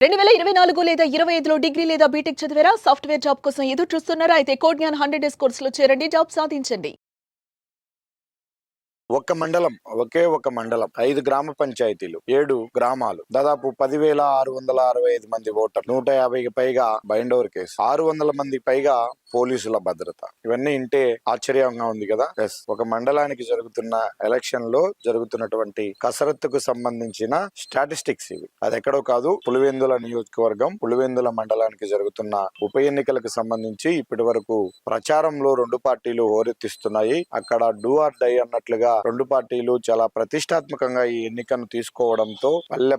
2024 లేదా 25లో డిగ్రీ లేదా బీటెక్ చదివారా? సాఫ్ట్‌వేర్ జాబ్ కోసం ఎదురు చూస్తున్నారా? అయితే కోడ్‌జ్ఞాన్ 100 డేస్ కోర్సులో చేరండి. జాబ్ సాధించండి. ఒకే ఒక మండలం 5 గ్రామ పంచాయతీలు 7 గ్రామాలు దాదాపు 10,665 మంది ఓటర్ 150కి పైగా బైండోవర్ కేసు 600 మందికి పైగా పోలీసుల భద్రత ఇవన్నీ ఇంటే ఆశ్చర్యంగా ఉంది కదా. ఒక మండలానికి జరుగుతున్న ఎలక్షన్ లో జరుగుతున్నటువంటి కసరత్తుకు సంబంధించిన స్టాటిస్టిక్స్ ఇవి. అది ఎక్కడో కాదు, పులివెందుల నియోజకవర్గం పులివెందుల మండలానికి జరుగుతున్న ఉప ఎన్నికలకు సంబంధించి ఇప్పటి వరకు ప్రచారంలో 2 పార్టీలు హోరెత్తిస్తున్నాయి. అక్కడ డూ ఆర్ డై అన్నట్లుగా 2 పార్టీలు చాలా ప్రతిష్టాత్మకంగా ఈ ఎన్నికను తీసుకోవడంతో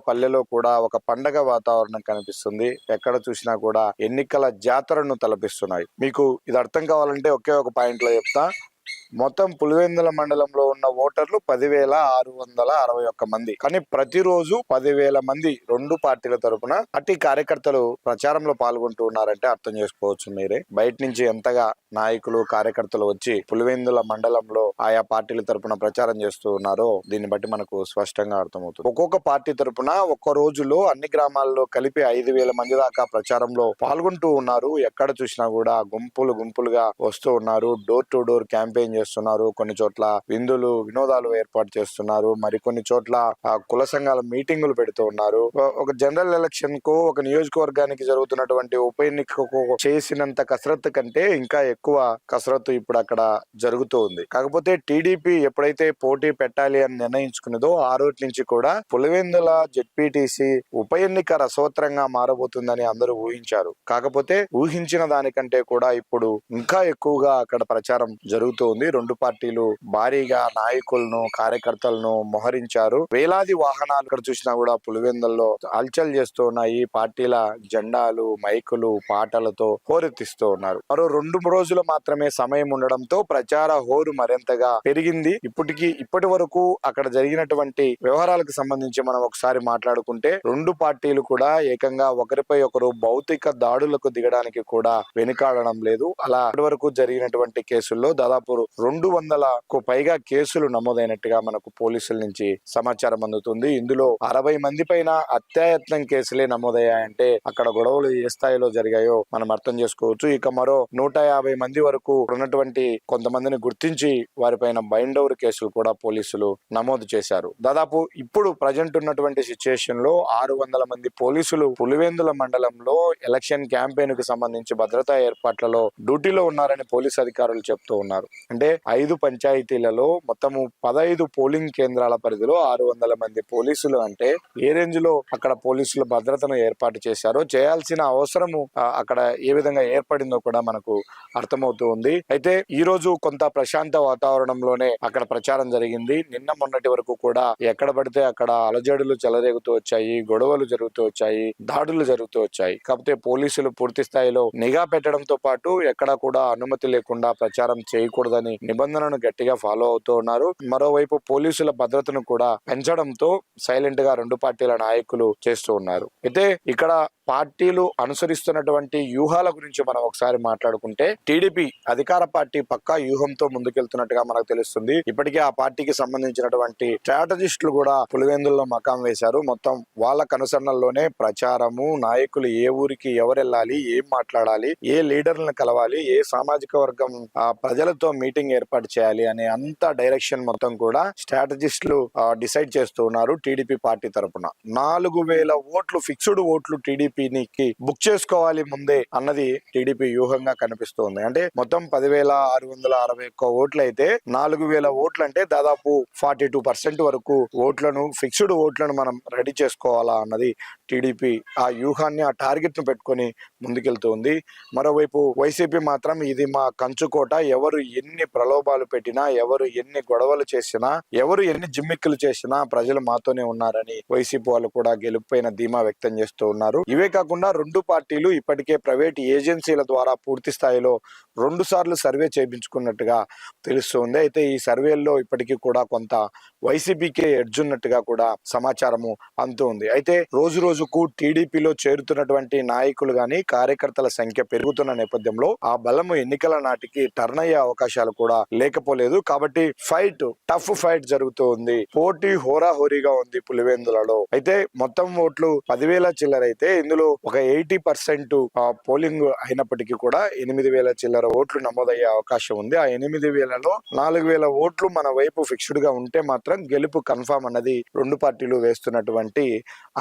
పల్లెలో కూడా ఒక పండగ వాతావరణం కనిపిస్తుంది. ఎక్కడ చూసినా కూడా ఎన్నికల జాతరను తలపిస్తున్నాయి. మీకు ఇది అర్థం కావాలంటే ఒకే ఒక పాయింట్ లో చెప్తా. మొత్తం పులివెందుల మండలంలో ఉన్న ఓటర్లు 10,661 మంది. కానీ ప్రతిరోజు 10,000 మంది 2 పార్టీల తరపున పార్టీ కార్యకర్తలు ప్రచారంలో పాల్గొంటూ ఉన్నారంటే అర్థం చేసుకోవచ్చు మీరే. బయట నుంచి ఎంతగా నాయకులు కార్యకర్తలు వచ్చి పులివెందుల మండలంలో ఆయా పార్టీల తరపున ప్రచారం చేస్తూ ఉన్నారో దీన్ని బట్టి మనకు స్పష్టంగా అర్థమవుతుంది. ఒక్కొక్క పార్టీ తరపున ఒక్క రోజులో అన్ని గ్రామాల్లో కలిపి 5,000 మంది దాకా ప్రచారంలో పాల్గొంటూ ఉన్నారు. ఎక్కడ చూసినా కూడా గుంపులుగా వస్తూ ఉన్నారు. డోర్ టు డోర్ క్యాంపెయిన్ చేస్తున్నారు. కొన్ని చోట్ల వినోదాలు ఏర్పాటు చేస్తున్నారు. మరికొన్ని చోట్ల కుల సంఘాల మీటింగులు పెడుతూ ఉన్నారు. ఒక జనరల్ ఎలక్షన్ కు ఒక నియోజకవర్గానికి జరుగుతున్నటువంటి ఉప ఎన్నికకు చేసినంత కసరత్తు కంటే ఇంకా ఎక్కువ కసరత్తు ఇప్పుడు అక్కడ జరుగుతూ ఉంది. కాకపోతే టీడీపీ ఎప్పుడైతే పోటీ పెట్టాలి అని నిర్ణయించుకున్నదో ఆ రోజు నుంచి కూడా పులివెందుల జెడ్పీటీసీ ఉప ఎన్నిక రసవత్రంగా మారబోతుందని అందరూ ఊహించారు. కాకపోతే ఊహించిన దానికంటే కూడా ఇప్పుడు ఇంకా ఎక్కువగా అక్కడ ప్రచారం జరుగుతూ ఉంది. 2 పార్టీలు భారీగా నాయకులను కార్యకర్తలను మోహరించారు. వేలాది వాహనాలు ఇక్కడ చూసినా కూడా పులివెందుల్లో హల్చల్ చేస్తూ ఉన్నాయి. పార్టీల జెండాలు మైకులు పాటలతో హోరెత్తిస్తూ ఉన్నారు. మరో 2 రోజులు మాత్రమే సమయం ఉండడంతో ప్రచార హోరు మరింతగా పెరిగింది. ఇప్పటి వరకు అక్కడ జరిగినటువంటి వ్యవహారాలకు సంబంధించి మనం ఒకసారి మాట్లాడుకుంటే 2 పార్టీలు కూడా ఏకంగా ఒకరిపై ఒకరు భౌతిక దాడులకు దిగడానికి కూడా వెనుకాడడం లేదు. అలా ఇప్పటి వరకు జరిగినటువంటి కేసుల్లో దాదాపు 200కు పైగా కేసులు నమోదైనట్టుగా మనకు పోలీసుల నుంచి సమాచారం అందుతుంది. ఇందులో 60 మంది పైన అత్యాయత్నం కేసులే నమోదయ్యాయంటే అక్కడ గొడవలు ఏ స్థాయిలో జరిగాయో మనం అర్థం చేసుకోవచ్చు. ఇక మరో 150 మంది వరకు ఉన్నటువంటి కొంతమందిని గుర్తించి వారిపైన బైండోవర్ కేసులు కూడా పోలీసులు నమోదు చేశారు. దాదాపు ఇప్పుడు ప్రజెంట్ ఉన్నటువంటి సిచ్యుయేషన్ లో 600 మంది పోలీసులు పులివెందుల మండలంలో ఎలక్షన్ క్యాంపెయిన్ కు సంబంధించి భద్రతా ఏర్పాట్లలో డ్యూటీలో ఉన్నారని పోలీసు అధికారులు చెప్తూ ఉన్నారు. అంటే 5 పంచాయతీలలో మొత్తము 15 పోలింగ్ కేంద్రాల పరిధిలో 600 మంది పోలీసులు అంటే ఏ రేంజ్ లో అక్కడ పోలీసుల భద్రతను ఏర్పాటు చేశారో, చేయాల్సిన అవసరము అక్కడ ఏ విధంగా ఏర్పడిందో కూడా మనకు అర్థమవుతూ ఉంది. అయితే ఈ రోజు కొంత ప్రశాంత వాతావరణంలోనే అక్కడ ప్రచారం జరిగింది. నిన్న మొన్నటి వరకు కూడా ఎక్కడ పడితే అక్కడ అలజడులు చెలరేగుతూ వచ్చాయి, గొడవలు జరుగుతూ వచ్చాయి, దాడులు జరుగుతూ వచ్చాయి. కాకపోతే పోలీసులు పూర్తి స్థాయిలో నిఘా పెట్టడంతో పాటు ఎక్కడా కూడా అనుమతి లేకుండా ప్రచారం చేయకూడదని నిబంధనను గట్టిగా ఫాలో అవుతూ ఉన్నారు. మరోవైపు పోలీసుల భద్రతను కూడా పెంచడంతో సైలెంట్ గా 2 పార్టీల నాయకులు చేస్తూ ఉన్నారు. అయితే ఇక్కడ పార్టీలు అనుసరిస్తున్నటువంటి వ్యూహాల గురించి మనం ఒకసారి మాట్లాడుకుంటే టీడీపీ అధికార పార్టీ పక్కా వ్యూహంతో ముందుకెళ్తున్నట్టుగా మనకు తెలుస్తుంది. ఇప్పటికే ఆ పార్టీకి సంబంధించినటువంటి స్ట్రాటజిస్టులు కూడా పులివెందుల్లో మకాం వేశారు. మొత్తం వాళ్ళ కనుసన్నల్లోనే ప్రచారము, నాయకులు ఏ ఊరికి ఎవరు వెళ్ళాలి, ఏం మాట్లాడాలి, ఏ లీడర్లను కలవాలి, ఏ సామాజిక వర్గం ప్రజలతో మీటింగ్ ఏర్పాటు చేయాలి అనే అంత డైరెక్షన్ మొత్తం కూడా స్ట్రాటజిస్టులు డిసైడ్ చేస్తూ ఉన్నారు. టీడీపీ పార్టీ తరపున 4,000 ఓట్లు ఫిక్స్డ్ ఓట్లు టీడీపీకి బుక్ చేసుకోవాలి ముందే అన్నది టీడీపీ వ్యూహంగా కనిపిస్తోంది. అంటే మొత్తం 10,661 ఓట్లు అయితే 4,000 ఓట్లు అంటే దాదాపు 42% వరకు ఓట్లను ఫిక్స్డ్ ఓట్లను మనం రెడీ చేసుకోవాలా అన్నది టీడీపీ ఆ వ్యూహాన్ని ఆ టార్గెట్ ను పెట్టుకొని ముందుకెళ్తుంది. మరోవైపు వైసీపీ మాత్రం ఇది మా కంచుకోట, ఎవరు ఎన్ని ప్రలోభాలు పెట్టినా, ఎవరు ఎన్ని గొడవలు చేసినా, ఎవరు ఎన్ని జిమ్మిక్కులు చేసినా ప్రజలు మాతోనే ఉన్నారని వైసీపీ వాళ్ళు కూడా గెలుపైన ధీమా వ్యక్తం చేస్తూ ఉన్నారు. ఇవే కాకుండా 2 పార్టీలు ఇప్పటికే ప్రైవేట్ ఏజెన్సీల ద్వారా పూర్తి స్థాయిలో 2 సార్లు సర్వే చేయించుకున్నట్టుగా తెలుస్తుంది. అయితే ఈ సర్వేల్లో ఇప్పటికీ కూడా కొంత వైసీపీకే ఎడ్జున్నట్టుగా కూడా సమాచారము అందుతుంది. అయితే రోజు రోజుకు టీడీపీలో చేరుతున్నటువంటి నాయకులు గాని కార్యకర్తల సంఖ్య పెరుగుతున్న నేపథ్యంలో ఆ బలము ఎన్నికల నాటికి టర్న్ అయ్యే అవకాశాలు కూడా లేకపోలేదు. కాబట్టి టఫ్ ఫైట్ జరుగుతూ ఉంది. పోటీ హోరాహోరీగా ఉంది పులివెందులలో. అయితే మొత్తం ఓట్లు 10,000 చిల్లర అయితే ఇందులో ఒక 80% పోలింగ్ అయినప్పటికీ కూడా 8,000 చిల్లర ఓట్లు నమోదయ్యే అవకాశం ఉంది. ఆ 8,000లో 4,000 ఓట్లు మన వైపు ఫిక్స్డ్ గా ఉంటే మాత్రం గెలుపు కన్ఫామ్ అన్నది రెండు పార్టీలు వేస్తున్నటువంటి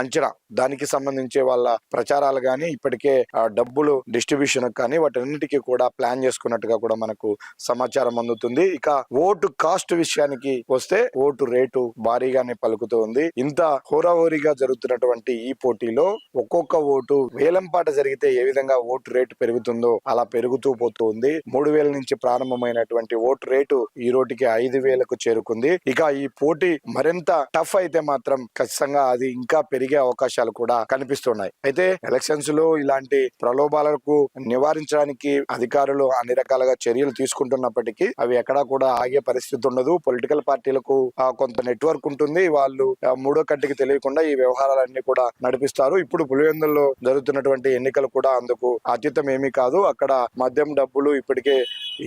అంచనా. దానికి సంబంధించి వాళ్ళ ప్రచారాలు గాని ఇప్పటికే డబ్బులు డిస్ట్రిబ్యూషన్ కానీ వాటన్నిటికీ కూడా ప్లాన్ చేసుకున్నట్టుగా కూడా మనకు సమాచారం అందుతుంది. ఇక ఓటు కాస్ట్ విషయానికి వస్తే ఓటు రేటు భారీగానే పలుకుతూ ఉంది. ఇంత హోరాహోరీగా జరుగుతున్నటువంటి ఈ పోటీలో ఒక్కొక్క ఓటు వేలంపాట జరిగితే ఏ విధంగా ఓటు రేటు పెరుగుతుందో అలా పెరుగుతూ పోతూ ఉంది. 3,000 నుంచి ప్రారంభమైనటువంటి ఓటు రేటు ఈ రోటికి 5,000కు చేరుకుంది. ఇక ఈ పోటీ మరింత టఫ్ అయితే మాత్రం ఖచ్చితంగా అది ఇంకా పెరిగే అవకాశాలు కూడా కనిపిస్తున్నాయి. అయితే ఎలక్షన్స్ లో ఇలాంటి ప్రలోభాలకు నివారించడానికి అధికారులు అన్ని రకాలుగా చర్యలు తీసుకుంటున్నప్పటికీ అవి ఎక్కడా కూడా ఆగే పరిస్థితి ఉండదు. పొలిటికల్ పార్టీలకు కొంత నెట్వర్క్ ఉంటుంది. వాళ్ళు మూడో కంటికి తెలియకుండా ఈ వ్యవహారాలన్నీ కూడా నడిపిస్తారు. ఇప్పుడు పులివెందుల్లో జరుగుతున్నటువంటి ఎన్నికలు కూడా అందుకు అతీతం ఏమీ కాదు. అక్కడ మద్యం డబ్బులు ఇప్పటికే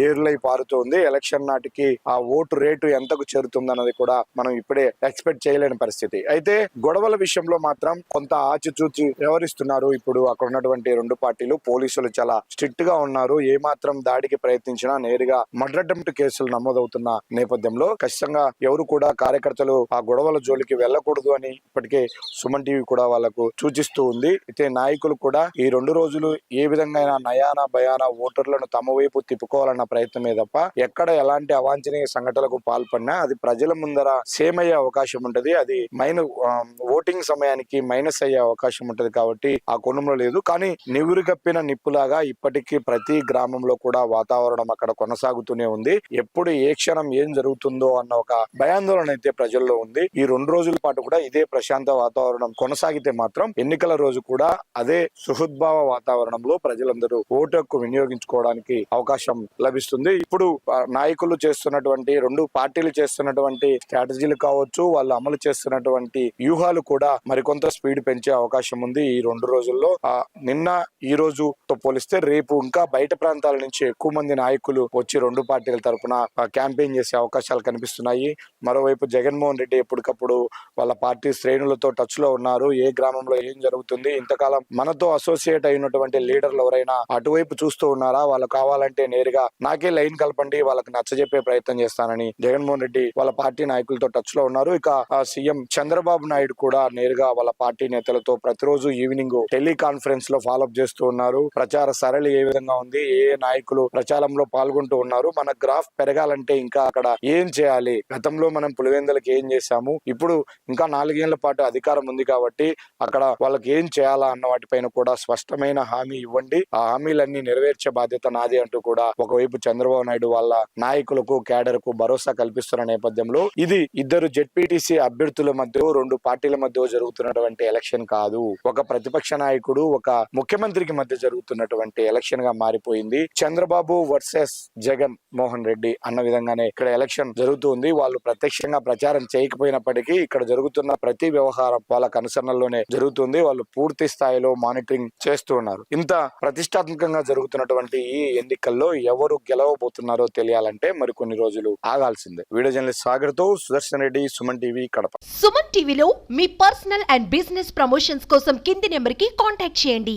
ఏర్లై పారుతోంది. ఎలక్షన్ నాటికి ఆ ఓటు రేటు ఎంతకు చేరుతుందన్నది కూడా మనం ఇప్పుడే ఎక్స్పెక్ట్ చేయలేని పరిస్థితి. అయితే గొడవల విషయంలో మాత్రం కొంత ఆచితూచి వ్యవహరిస్తున్నారు. ఇప్పుడు అక్కడ ఉన్నటువంటి రెండు పార్టీలు. పోలీసులు చాలా స్ట్రిక్ట్ గా ఉన్నారు. ఏ మాత్రం దాడికి ప్రయత్నించినా నేరుగా మర్డర్ అటెంప్ట్ కేసులు నమోదవుతున్న నేపథ్యంలో ఖచ్చితంగా ఎవరు కూడా కార్యకర్తలు ఆ గొడవల జోలికి వెళ్ళకూడదు అని ఇప్పటికే సుమన్ టీవీ కూడా వాళ్ళకు సూచిస్తూ ఉంది. అయితే నాయకులు కూడా ఈ 2 రోజులు ఏ విధంగా నయాన భయాన ఓటర్లను తమ వైపు తిప్పుకోవాలన్న ప్రయత్నమే తప్ప ఎక్కడ ఎలాంటి అవాంఛనీయ సంఘటనలకు పాల్పడినా అది ప్రజల ముందర సేమ్ అయ్యే అవకాశం ఉంటది. అది ఓటింగ్ సమయానికి మైనస్ అయ్యే అవకాశం ఉంటది. కాబట్టి ఆ కోణంలో లేదు. కానీ నివురుగప్పిన నిప్పులాగా ఇప్పటికీ ప్రతి గ్రామంలో కూడా వాతావరణం అక్కడ కొనసాగుతూనే ఉంది. ఎప్పుడు ఏ క్షణం ఏం జరుగుతుందో అన్న ఒక భయాందోళన అయితే ప్రజల్లో ఉంది. ఈ 2 రోజుల పాటు కూడా ఇదే ప్రశాంత వాతావరణం కొనసాగితే మాత్రం ఎన్నికల రోజు కూడా అదే సుహృద్భావ వాతావరణంలో ప్రజలందరూ ఓటు హక్కు వినియోగించుకోవడానికి అవకాశం లభిస్తుంది. ఇప్పుడు నాయకులు చేస్తున్నటువంటి రెండు పార్టీలు చేస్తున్నటువంటి స్ట్రాటజీలు కావచ్చు, వాళ్ళు అమలు చేస్తున్నటువంటి వ్యూహాలు కూడా మరికొంత స్పీడ్ పెంచే అవకాశం ఉంది. ఈ 2 రోజుల్లో నిన్న ఈ రోజుతో పోలిస్తే రేపు ఇంకా బయట ప్రాంతాల నుంచి ఎక్కువ మంది నాయకులు వచ్చి రెండు పార్టీల తరఫున క్యాంపెయిన్ చేసే అవకాశాలు కనిపిస్తున్నాయి. మరోవైపు జగన్మోహన్ రెడ్డి ఎప్పటికప్పుడు వాళ్ళ పార్టీ శ్రేణులతో టచ్ లో ఉన్నారు. ఏ గ్రామంలో ఏం జరుగుతుంది, ఇంతకాలం మనతో అసోసియేట్ అయినటువంటి లీడర్లు ఎవరైనా అటువైపు చూస్తూ ఉన్నారా, వాళ్ళు కావాలంటే నేరుగా నాకే లైన్ కలపండి, వాళ్ళకి నచ్చజెప్పే ప్రయత్నం చేస్తానని జగన్మోహన్ రెడ్డి వాళ్ళ పార్టీ నాయకులతో టచ్ లో ఉన్నారు. ఇక సీఎం చంద్రబాబు నాయుడు కూడా నేరుగా వాళ్ళ పార్టీ నేతలతో ప్రతిరోజు ఈవినింగ్ టెలికాన్ఫరెన్స్ లో ఫాలోఅప్ చేస్తూ ఉన్నారు. ప్రచార సరళి ఏ విధంగా ఉంది, ఏ నాయకులు ప్రచారంలో పాల్గొంటూ ఉన్నారు, మన గ్రాఫ్ పెరగాలంటే ఇంకా అక్కడ ఏం చేయాలి, గతంలో మనం పులివెందులకు ఏం చేశాము, ఇప్పుడు ఇంకా 4 ఏళ్ల పాటు అధికారం ఉంది కాబట్టి అక్కడ వాళ్ళకి ఏం చేయాలా అన్న వాటిపైన కూడా స్పష్టమైన హామీ ఇవ్వండి, ఆ హామీలన్నీ నెరవేర్చే బాధ్యత నాది అంటూ కూడా ఒకవైపు చంద్రబాబు నాయుడు వాళ్ళ నాయకులకు క్యాడర్ కు భరోసా కల్పిస్తున్న నేపథ్యంలో ఇది ఇద్దరు జెడ్పీటీసీ అభ్యర్థుల మధ్య రెండు పార్టీల మధ్య జరుగుతున్నటువంటి ఎలక్షన్ కాదు, ఒక ప్రతిపక్ష నాయకుడు ఒక ముఖ్యమంత్రికి మధ్య జరుగుతున్నటువంటి ఎలక్షన్ గా మారిపోయింది. చంద్రబాబు వర్సెస్ జగన్ మోహన్ రెడ్డి అన్న విధంగానే ఇక్కడ ఎలక్షన్ జరుగుతుంది. వాళ్ళు ప్రత్యక్షంగా ప్రచారం చేయకపోయినప్పటికీ ఇక్కడ జరుగుతున్న ప్రతి వ్యవహారం వాళ్ళ కనుసరణలోనే జరుగుతుంది. వాళ్ళు పూర్తి స్థాయిలో మానిటరింగ్ చేస్తూ ఉన్నారు. ఇంత ప్రతిష్టాత్మకంగా జరుగుతున్నటువంటి ఈ ఎన్నికల్లో ఎవరు గెలవబోతున్నారో తెలియాలంటే మరికొన్ని రోజులు ఆగాల్సిందే. వీడియో జర్నలిస్ట్ సాగర్ తో సుదర్శన్ రెడ్డి, సుమన్ టీవీ, కడప. సుమన్ టీవీలో మీ పర్సనల్ అండ్ బిజినెస్ ప్రమోషన్స్ కోసం కింది నెంబర్ కి కాంటాక్ట్ చేయండి.